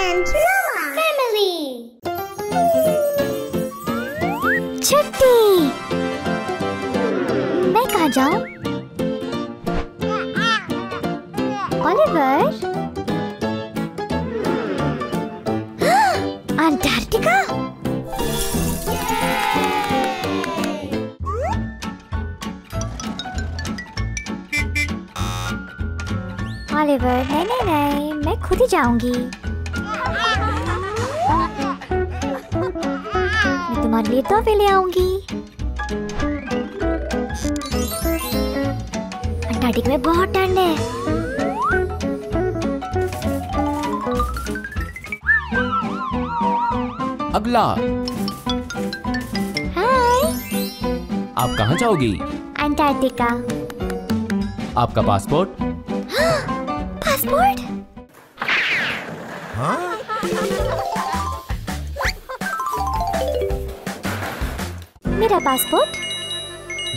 and Roma family. छुट्टी। मैं कहाँ जाऊँ? ओलिवर? अंटार्कटिका? ओलिवर, नहीं, मैं खुद ही जाऊंगी। मैं तुम्हारे लिए तोहफे ले आऊंगी। अंटार्कटिका में बहुत ठंड है। अगला। हाय। आप कहाँ जाओगी? अंटार्कटिका। आपका पासपोर्ट? पासपोर्ट? मेरा पासपोर्ट?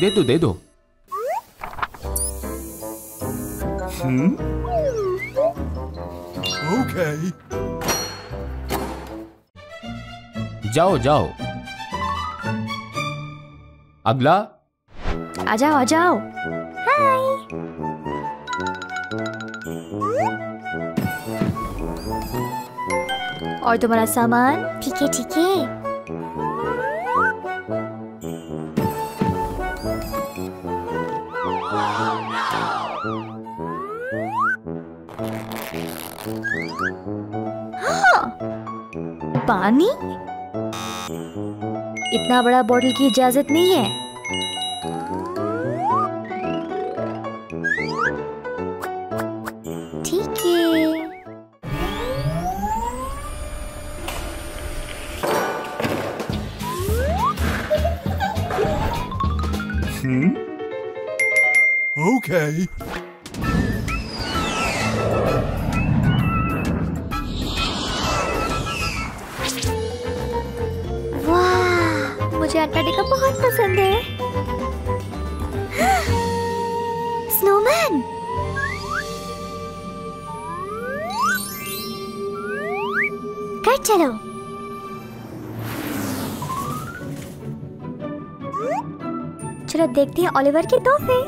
दे दो। ओके। जाओ। अगला। आ जाओ। हाय। और तुम्हारा सामान? ठीक है। पानी? इतना बड़ा बोतल की इजाजत नहीं है। ठीक है। ओके। मुझे अंटार्कटिका बहुत पसंद है। स्नोमैन। कर चलो। चलो देखते हैं ओलिवर के तोहफे।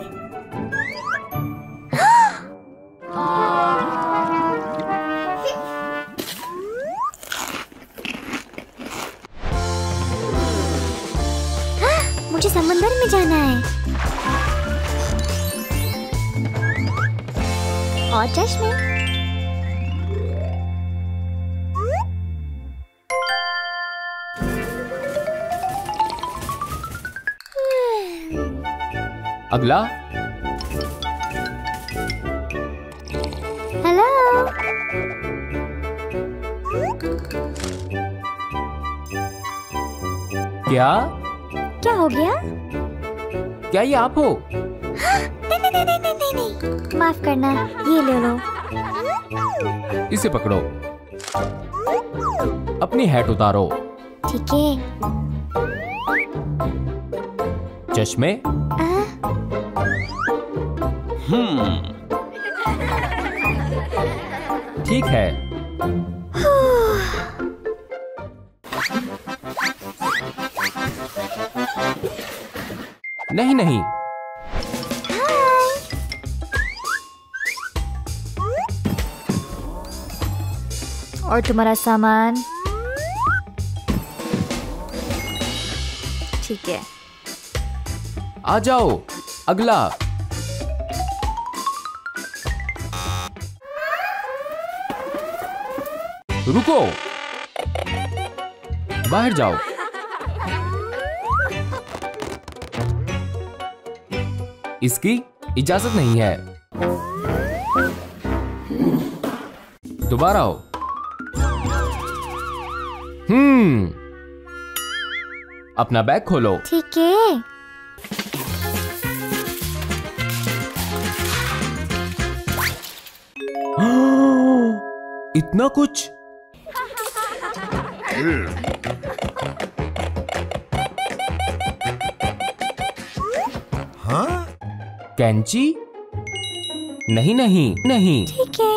मुझे समंदर में जाना है। और चश्मे। अगला। हेलो। क्या हो गया? क्या ये आप हो? नहीं। माफ करना, ये ले लो। इसे पकड़ो। अपनी हैट उतारो। ठीक है। चश्मे? ठीक है। नहीं। और तुम्हारा सामान? ठीक है। आ जाओ। अगला। रुको। बाहर जाओ। इसकी इजाजत नहीं है। दोबारा आओ। अपना बैग खोलो। ठीक है। इतना कुछ? हाँ? कैंची? नहीं। ठीक है।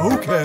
Okay.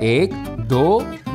1 2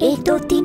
1 2 3.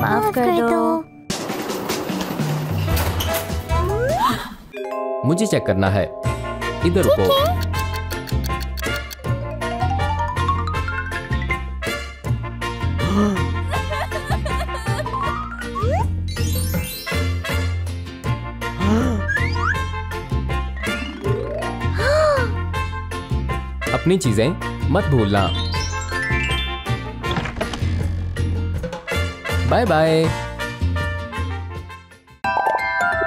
माफ कर दो। मुझे चेक करना है, इधर रुको। अपनी चीजें मत भूलना। Bye bye.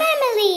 family.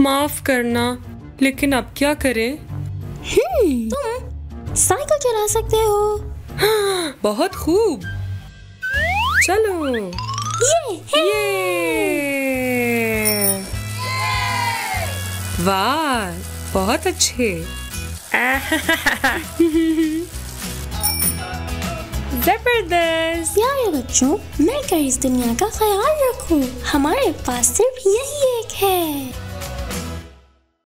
माफ करना, लेकिन अब क्या करें? तुम साइकिल चला सकते हो। बहुत खूब, चलो। ये वाह, बहुत अच्छे। जबरदस्त। प्यारे बच्चों, मिलकर इस दुनिया का ख्याल रखो। हमारे पास सिर्फ यही एक है।